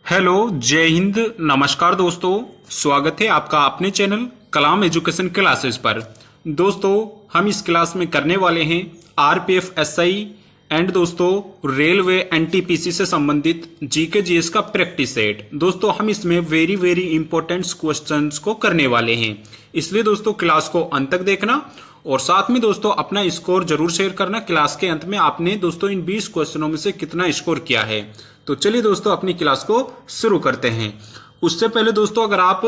Hello, जय हिंद, नमस्कार दोस्तों। स्वागत है आपका अपने चैनल कलाम एजुकेशन क्लासेस पर। दोस्तों, हम इस क्लास में करने वाले हैं आरपीएफ एसआई एंड दोस्तों रेलवे एनटीपीसी से संबंधित जीके जीएस का प्रैक्टिस सेट। दोस्तों, हम इसमें वेरी इंपॉर्टेंट क्वेश्चंस को करने वाले हैं, इसलिए दोस्तों क्लास को अंत तक देखना और साथ में दोस्तों अपना स्कोर जरूर शेयर करना। क्लास के अंत में आपने दोस्तों इन 20 क्वेश्चनों में से कितना स्कोर किया है। तो चलिए दोस्तों अपनी क्लास को शुरू करते हैं। उससे पहले दोस्तों, अगर आप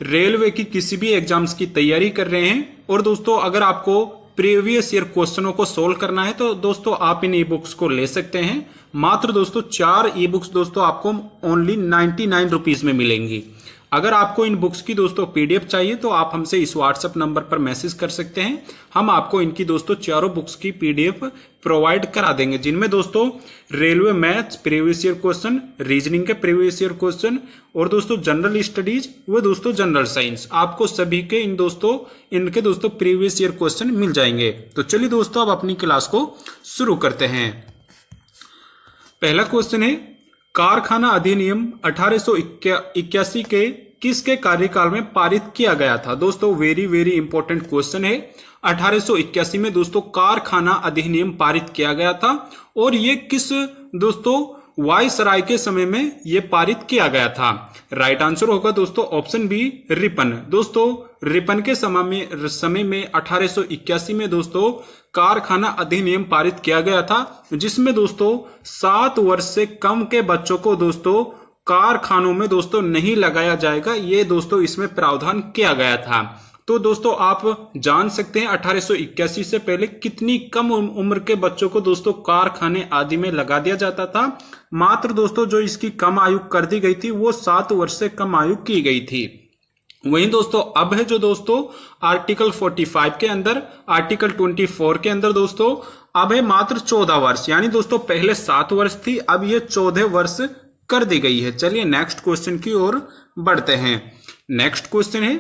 रेलवे की किसी भी एग्जाम्स की तैयारी कर रहे हैं और दोस्तों अगर आपको प्रीवियस ईयर क्वेश्चनों को सोल्व करना है तो दोस्तों आप इन ई बुक्स को ले सकते हैं। मात्र दोस्तों 4 ई बुक्स दोस्तों आपको ओनली 99 रुपीज में मिलेंगी। अगर आपको इन बुक्स की दोस्तों पीडीएफ चाहिए तो आप हमसे इस व्हाट्सएप नंबर पर मैसेज कर सकते हैं। हम आपको इनकी दोस्तों चारों बुक्स की पीडीएफ प्रोवाइड करा देंगे, जिनमें दोस्तों railway maths previous year question, reasoning के प्रीवियस ईयर क्वेश्चन और दोस्तों जनरल स्टडीज व दोस्तों जनरल साइंस, आपको सभी के इनके दोस्तों प्रीवियस ईयर क्वेश्चन मिल जाएंगे। तो चलिए दोस्तों अब अपनी क्लास को शुरू करते हैं। पहला क्वेश्चन है, कारखाना अधिनियम 1881 के किसके कार्यकाल में पारित किया गया था। दोस्तों वेरी इंपॉर्टेंट क्वेश्चन है। 1881 में दोस्तों कारखाना अधिनियम पारित किया गया था और ये किस दोस्तों वायसराय के समय में ये पारित किया गया था। राइट आंसर होगा दोस्तों ऑप्शन बी, रिपन। दोस्तों रिपन के समय में 1881 में दोस्तों कारखाना अधिनियम पारित किया गया था, जिसमें दोस्तों 7 वर्ष से कम के बच्चों को दोस्तों कारखानों में दोस्तों नहीं लगाया जाएगा, ये दोस्तों इसमें प्रावधान किया गया था। तो दोस्तों आप जान सकते हैं 1881 से पहले कितनी कम उम्र के बच्चों को दोस्तों कारखाने आदि में लगा दिया जाता था। मात्र दोस्तों जो इसकी कम आयु कर दी गई थी वो 7 वर्ष से कम आयु की गई थी। वहीं दोस्तों अब है जो दोस्तों आर्टिकल 45 के अंदर, आर्टिकल 24 के अंदर दोस्तों अब है मात्र 14 वर्ष, यानी दोस्तों पहले 7 वर्ष थी, अब ये 14 वर्ष कर दी गई है। चलिए नेक्स्ट क्वेश्चन की ओर बढ़ते हैं। नेक्स्ट क्वेश्चन है,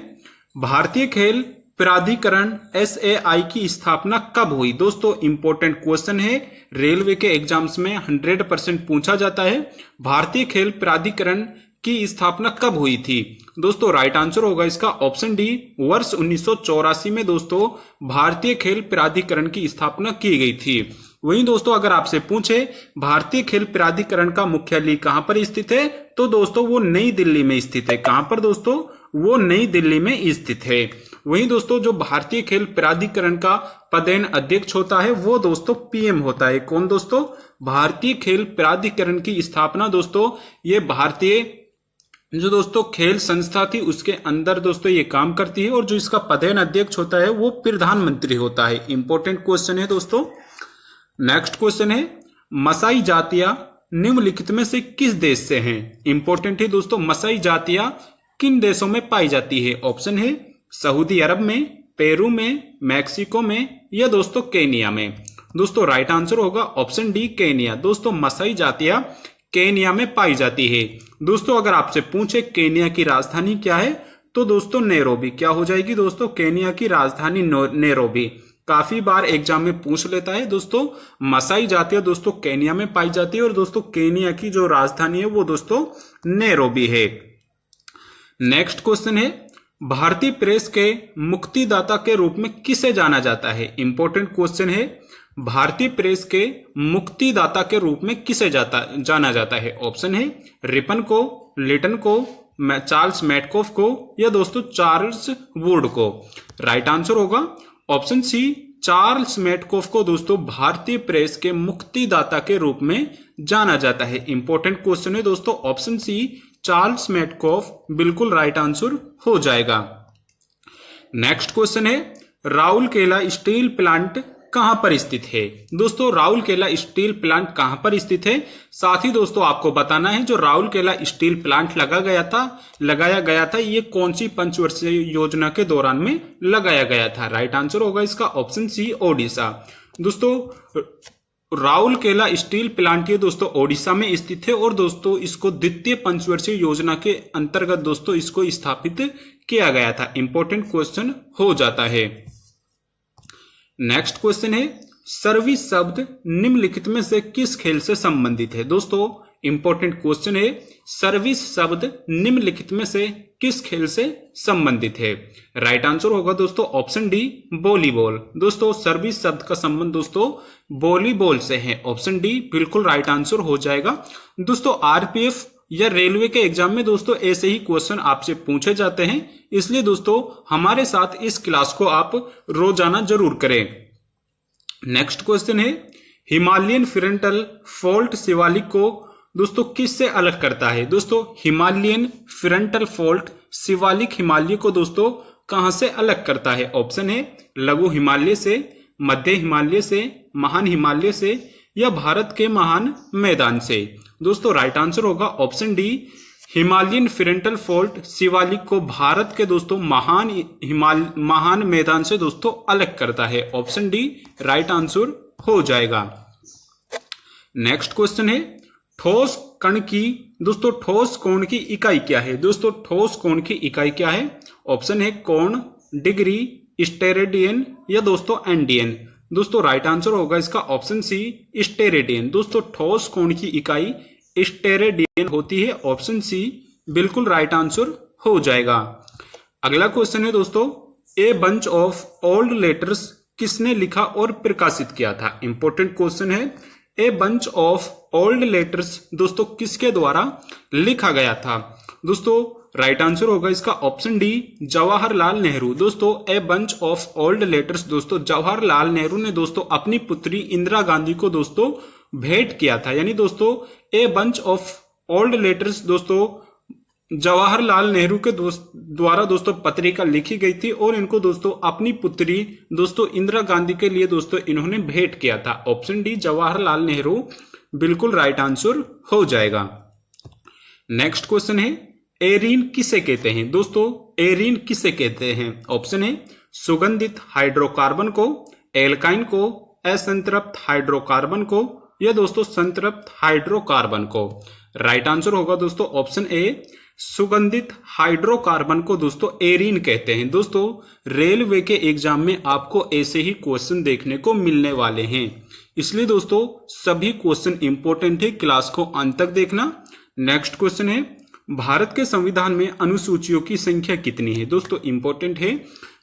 भारतीय खेल प्राधिकरण SAI की स्थापना कब हुई। दोस्तों इंपॉर्टेंट क्वेश्चन है, रेलवे के एग्जाम्स में 100% पूछा जाता है। भारतीय खेल प्राधिकरण की स्थापना कब हुई थी। दोस्तों राइट आंसर होगा इसका ऑप्शन डी, वर्ष 1984 में दोस्तों भारतीय खेल प्राधिकरण की स्थापना की गई थी। वहीं दोस्तों अगर आपसे पूछे भारतीय खेल प्राधिकरण का मुख्यालय कहां पर स्थित है, तो दोस्तों वो नई दिल्ली में स्थित है। कहां पर दोस्तों, वो नई दिल्ली में स्थित है। वहीं दोस्तों जो भारतीय खेल प्राधिकरण का पदेन अध्यक्ष होता है वो दोस्तों पीएम होता है। कौन दोस्तों, भारतीय खेल प्राधिकरण की स्थापना दोस्तों ये भारतीय जो दोस्तों खेल संस्था थी उसके अंदर दोस्तों ये काम करती है और जो इसका पदेन अध्यक्ष होता है वो प्रधानमंत्री होता है। इंपॉर्टेंट क्वेश्चन है दोस्तों। नेक्स्ट क्वेश्चन है, मसाई जातियां निम्नलिखित में से किस देश से हैं। इंपॉर्टेंट है दोस्तों, मसाई जातियां किन देशों में पाई जाती है। ऑप्शन है सऊदी अरब में, पेरू में, मैक्सिको में या दोस्तों केनिया में। दोस्तों राइट आंसर होगा ऑप्शन डी, केनिया। दोस्तों मसाई जातियां केनिया में पाई जाती है। दोस्तों अगर आपसे पूछे केनिया की राजधानी क्या है, तो दोस्तों नैरोबी। क्या हो जाएगी दोस्तों, केनिया की राजधानी नैरोबी। काफी बार एग्जाम में पूछ लेता है दोस्तों, मसाई जातियां दोस्तों केनिया में पाई जाती है और दोस्तों केनिया की जो राजधानी है वो दोस्तों नैरोबी है। नेक्स्ट क्वेश्चन है, भारतीय प्रेस के मुक्तिदाता के रूप में किसे जाना जाता है। इंपॉर्टेंट क्वेश्चन है, भारतीय प्रेस के मुक्तिदाता के रूप में किसे जाना जाता है। ऑप्शन है रिपन को, लिटन को, चार्ल्स मैटकॉफ को या दोस्तों चार्ल्स वुड को। राइट आंसर होगा ऑप्शन सी, चार्ल्स मैटकॉफ को दोस्तों भारतीय प्रेस के मुक्तिदाता के रूप में जाना जाता है। इंपॉर्टेंट क्वेश्चन है दोस्तों ऑप्शन सी, चार्ल्स मैटकॉफ बिल्कुल राइट आंसर हो जाएगा। नेक्स्ट क्वेश्चन है, राउरकेला स्टील प्लांट कहां पर स्थित है। दोस्तों राउरकेला स्टील प्लांट कहां पर स्थित है, साथ ही दोस्तों आपको बताना है जो राउरकेला स्टील प्लांट लगाया गया था ये कौन सी पंचवर्षीय योजना के दौरान में लगाया गया था। राइट आंसर होगा इसका ऑप्शन सी, ओडिशा। दोस्तों राउरकेला स्टील प्लांट ये दोस्तों ओडिशा में स्थित है और दोस्तों इसको द्वितीय पंचवर्षीय योजना के अंतर्गत दोस्तों इसको स्थापित किया गया था। इंपॉर्टेंट क्वेश्चन हो जाता है। नेक्स्ट क्वेश्चन है, सर्विस शब्द निम्नलिखित में से किस खेल से संबंधित है। दोस्तों इंपॉर्टेंट क्वेश्चन है, सर्विस शब्द निम्नलिखित में से किस खेल से संबंधित है? राइट आंसर होगा दोस्तों ऑप्शन डी, वॉलीबॉल। दोस्तों सर्विस शब्द का संबंध दोस्तों वॉलीबॉल से है। ऑप्शन डी बिल्कुल राइट आंसर हो जाएगा। दोस्तों आरपीएफ या रेलवे के एग्जाम में दोस्तों ऐसे ही क्वेश्चन आपसे पूछे जाते हैं, इसलिए दोस्तों हमारे साथ इस क्लास को आप रोजाना जरूर करें। नेक्स्ट क्वेश्चन है, हिमालयन फ्रंटल फॉल्ट शिवालिक को दोस्तों किससे अलग करता है? दोस्तों Himalayan frontal fault Shivalik Himalaya को दोस्तों कहां से अलग करता है? ऑप्शन है लघु हिमालय से, मध्य हिमालय से, महान हिमालय से या भारत के महान मैदान से। दोस्तों राइट आंसर होगा option D, Himalayan frontal fault Shivalik को भारत के दोस्तों महान मैदान से दोस्तों अलग करता है। ऑप्शन डी राइट आंसर हो जाएगा। नेक्स्ट क्वेश्चन है, ठोस कण की दोस्तों ठोस कोण की इकाई क्या है? दोस्तों ठोस कोण की इकाई क्या है? ऑप्शन है कोण, डिग्री, स्टेरेडियन या दोस्तों एंडियन। दोस्तों राइट आंसर होगा इसका ऑप्शन सी, स्टेरेडियन। दोस्तों ठोस कोण की इकाई स्टेरेडियन होती है। ऑप्शन सी बिल्कुल राइट आंसर हो जाएगा। अगला क्वेश्चन है दोस्तों, a bunch of old letters किसने लिखा और प्रकाशित किया था? इंपॉर्टेंट क्वेश्चन है, a bunch of old letters दोस्तों किसके द्वारा लिखा गया था? दोस्तों राइट आंसर होगा इसका ऑप्शन डी, जवाहरलाल नेहरू। दोस्तों a bunch of old letters दोस्तों जवाहरलाल नेहरू ने दोस्तों अपनी पुत्री इंदिरा गांधी को दोस्तों भेंट किया था। यानी दोस्तों a bunch of old letters दोस्तों जवाहरलाल नेहरू के द्वारा दोस्तों पत्रिका लिखी गई थी और इनको दोस्तों अपनी पुत्री दोस्तों इंदिरा गांधी के लिए दोस्तों इन्होंने भेंट किया था। ऑप्शन डी जवाहरलाल नेहरू बिल्कुल राइट आंसर हो जाएगा। नेक्स्ट क्वेश्चन है, एरीन किसे कहते हैं? दोस्तों एरीन किसे कहते हैं? ऑप्शन है सुगंधित हाइड्रोकार्बन को, एल्काइन को, असंतृप्त हाइड्रोकार्बन को या दोस्तों संतृप्त हाइड्रोकार्बन को। राइट आंसर होगा दोस्तों ऑप्शन ए, सुगंधित हाइड्रोकार्बन को दोस्तों एरीन कहते हैं। दोस्तों रेलवे के एग्जाम में आपको ऐसे ही क्वेश्चन देखने को मिलने वाले हैं, इसलिए दोस्तों सभी क्वेश्चन इंपॉर्टेंट है, क्लास को अंत तक देखना। नेक्स्ट क्वेश्चन है, भारत के संविधान में अनुसूचियों की संख्या कितनी है? दोस्तों इंपॉर्टेंट है,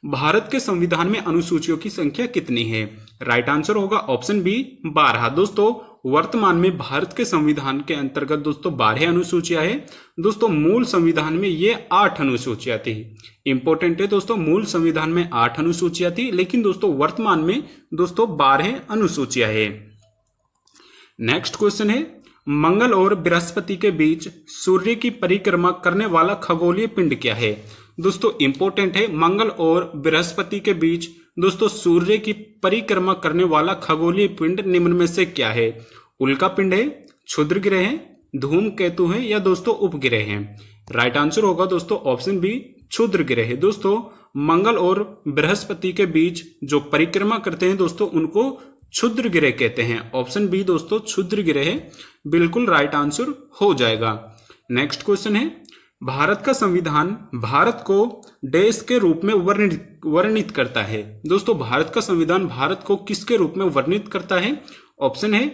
भारत के संविधान में अनुसूचियों की संख्या कितनी है? राइट आंसर होगा ऑप्शन बी, 12। दोस्तों वर्तमान में भारत के संविधान के अंतर्गत दोस्तों 12 अनुसूचियां है। दोस्तों मूल संविधान में ये 8 अनुसूचियां थी। इंपॉर्टेंट है दोस्तों, मूल संविधान में 8 अनुसूचियां थी, लेकिन दोस्तों वर्तमान में दोस्तों 12 अनुसूचियां है। नेक्स्ट क्वेश्चन है, मंगल और बृहस्पति के बीच सूर्य की परिक्रमा करने वाला खगोलीय पिंड क्या है? दोस्तों इंपॉर्टेंट है, मंगल और बृहस्पति के बीच दोस्तों सूर्य की परिक्रमा करने वाला खगोलीय पिंड निम्न में से क्या है? उल्का पिंड है, क्षुद्र ग्रह है, धूमकेतु है या दोस्तों उपग्रह है? राइट आंसर होगा दोस्तों ऑप्शन बी, क्षुद्र ग्रह है। दोस्तों मंगल और बृहस्पति के बीच जो परिक्रमा करते हैं दोस्तों उनको क्षुद्र ग्रह कहते हैं। ऑप्शन बी दोस्तों क्षुद्र ग्रह बिल्कुल राइट आंसर हो जाएगा। नेक्स्ट क्वेश्चन है, भारत का संविधान भारत को देश के रूप में वर्णित करता है? दोस्तों भारत का संविधान भारत को किसके रूप में वर्णित करता है? ऑप्शन है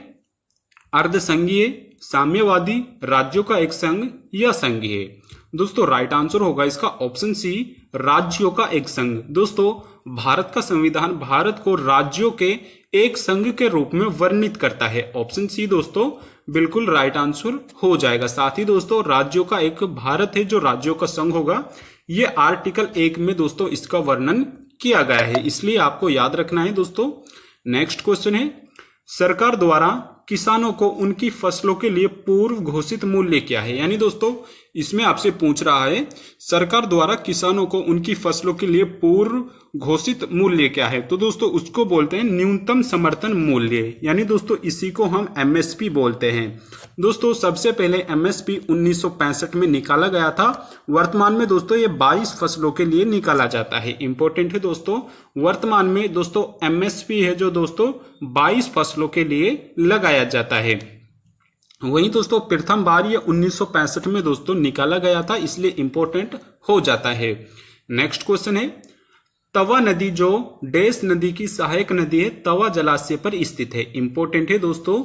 अर्धसंघीय, साम्यवादी, राज्यों का एक संघ या संघीय। दोस्तों राइट आंसर होगा इसका ऑप्शन सी, राज्यों का एक संघ। दोस्तों भारत का संविधान भारत को राज्यों के एक संघ के रूप में वर्णित करता है। ऑप्शन सी दोस्तों बिल्कुल राइट आंसर हो जाएगा। साथ ही दोस्तों राज्यों का एक भारत है जो राज्यों का संघ होगा, ये आर्टिकल 1 में दोस्तों इसका वर्णन किया गया है, इसलिए आपको याद रखना है दोस्तों। नेक्स्ट क्वेश्चन है, सरकार द्वारा किसानों को उनकी फसलों के लिए पूर्व घोषित मूल्य क्या है? यानी दोस्तों इसमें आपसे पूछ रहा है सरकार द्वारा किसानों को उनकी फसलों के लिए पूर्व घोषित मूल्य क्या है? तो दोस्तों उसको बोलते हैं न्यूनतम समर्थन मूल्य, यानी दोस्तों इसी को हम एमएसपी बोलते हैं। दोस्तों सबसे पहले एमएसपी 1965 में निकाला गया था। वर्तमान में दोस्तों ये 22 फसलों के लिए निकाला जाता है। इंपॉर्टेंट है दोस्तों, वर्तमान में दोस्तों एमएसपी है जो दोस्तों 22 फसलों के लिए लगाया जाता है। वहीं दोस्तों प्रथम बार ये 1965 में दोस्तों निकाला गया था, इसलिए इंपॉर्टेंट हो जाता है। नेक्स्ट क्वेश्चन है, तवा नदी जो डैश नदी की सहायक नदी है तवा जलाशय पर स्थित है? इंपॉर्टेंट है दोस्तों,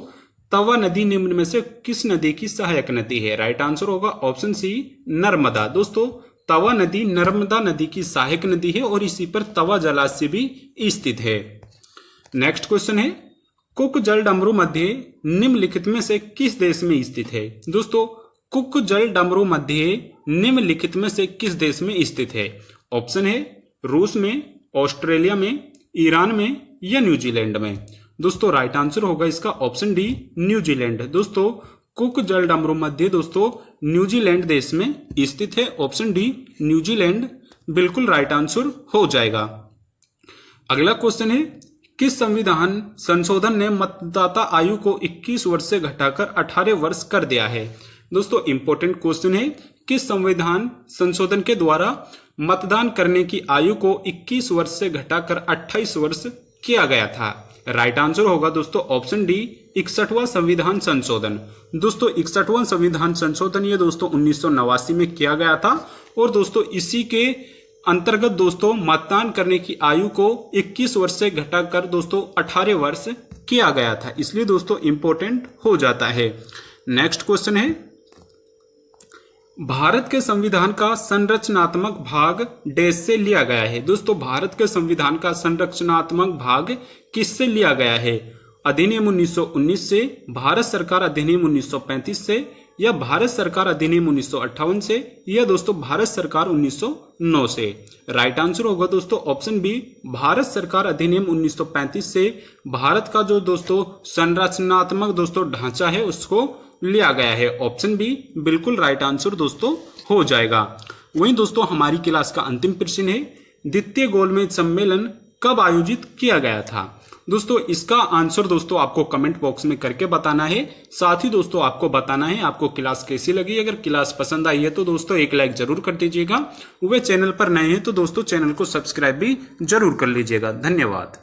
तवा नदी निम्न में से किस नदी की सहायक नदी है? राइट आंसर होगा ऑप्शन सी नर्मदा। दोस्तों तवा नदी नर्मदा नदी की सहायक नदी है और इसी पर तवा जलाशय भी स्थित है। नेक्स्ट क्वेश्चन है कुक जल डमरू मध्य निम्नलिखित में से किस देश में स्थित है? दोस्तों कुक जल डमरू मध्य निम्नलिखित में से किस देश में स्थित है? ऑप्शन है रूस में, ऑस्ट्रेलिया में, ईरान में या न्यूजीलैंड में। दोस्तों राइट आंसर होगा इसका ऑप्शन डी न्यूजीलैंड। दोस्तों कुक जल डमरू मध्य दोस्तों न्यूजीलैंड देश में स्थित है। ऑप्शन डी न्यूजीलैंड बिल्कुल राइट आंसर हो जाएगा। अगला क्वेश्चन है किस संविधान संशोधन ने मतदाता आयु को 21 वर्ष से घटाकर 18 वर्ष कर दिया है? दोस्तों इंपॉर्टेंट क्वेश्चन है किस संविधान संशोधन के द्वारा मतदान करने की आयु को 21 वर्ष से घटाकर 28 वर्ष किया गया था? राइट आंसर होगा दोस्तों ऑप्शन डी 61वां संविधान संशोधन। दोस्तों 61वां संविधान संशोधन ये दोस्तों 1989 में किया गया था और दोस्तों इसी के अंतर्गत दोस्तों मतदान करने की आयु को 21 वर्ष से घटाकर दोस्तों 18 वर्ष किया गया था, इसलिए दोस्तों इंपॉर्टेंट हो जाता है। नेक्स्ट क्वेश्चन है भारत के संविधान का संरचनात्मक भाग डैश से लिया गया है? दोस्तों भारत के संविधान का संरचनात्मक भाग किससे लिया गया है? अधिनियम 1919 से, भारत सरकार अधिनियम 1935 से या भारत सरकार अधिनियम 1958 से या दोस्तों भारत सरकार 1909 से? राइट आंसर होगा दोस्तों ऑप्शन बी भारत सरकार अधिनियम 1935 से भारत का जो दोस्तों संरचनात्मक दोस्तों ढांचा है उसको लिया गया है। ऑप्शन बी बिल्कुल राइट आंसर दोस्तों हो जाएगा। वहीं दोस्तों हमारी क्लास का अंतिम प्रश्न है द्वितीय गोलमेज सम्मेलन कब आयोजित किया गया था? दोस्तों इसका आंसर दोस्तों आपको कमेंट बॉक्स में करके बताना है। साथ ही दोस्तों आपको बताना है आपको क्लास कैसी लगी। अगर क्लास पसंद आई है तो दोस्तों एक लाइक जरूर कर दीजिएगा। वे चैनल पर नए हैं तो दोस्तों चैनल को सब्सक्राइब भी जरूर कर लीजिएगा। धन्यवाद।